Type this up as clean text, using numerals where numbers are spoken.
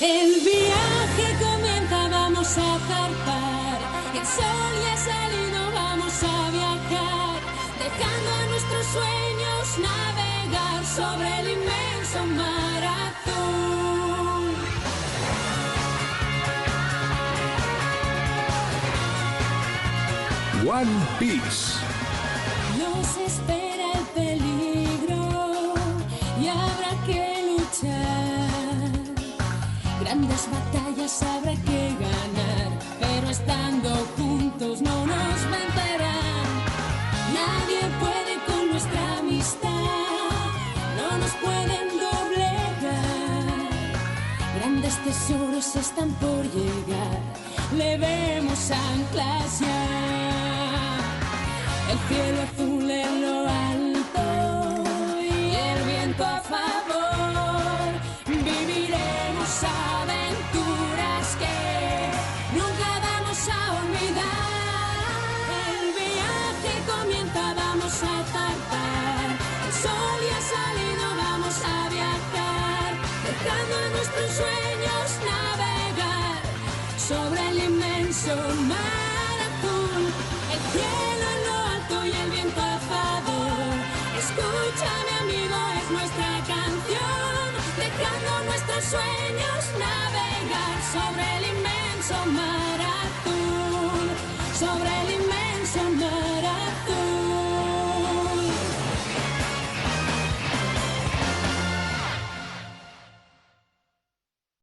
El viaje comienza, vamos a zarpar. El sol ya ha salido, vamos a viajar, dejando a nuestros sueños navegar sobre el inmenso mar azul. One Piece. Nos espera el peligro y habrá que luchar. Grandes batallas habrá que ganar, pero estando juntos no nos vencerán. Nadie puede con nuestra amistad, no nos pueden doblegar. Grandes tesoros están por llegar, levemos anclas ya. El cielo azul en lo alto y el viento a favor. Viviremos aventuras que nunca vamos a olvidar. El viaje comienza, vamos a zarpar. El sol ya ha salido, vamos a viajar, dejando a nuestros sueños navegar sobre el inmenso mar azul. El cielo en lo alto y el viento a favor. Escucha, mi amigo, es nuestra canción, dejando nuestros sueños navegar sobre el inmenso mar azul. Sobre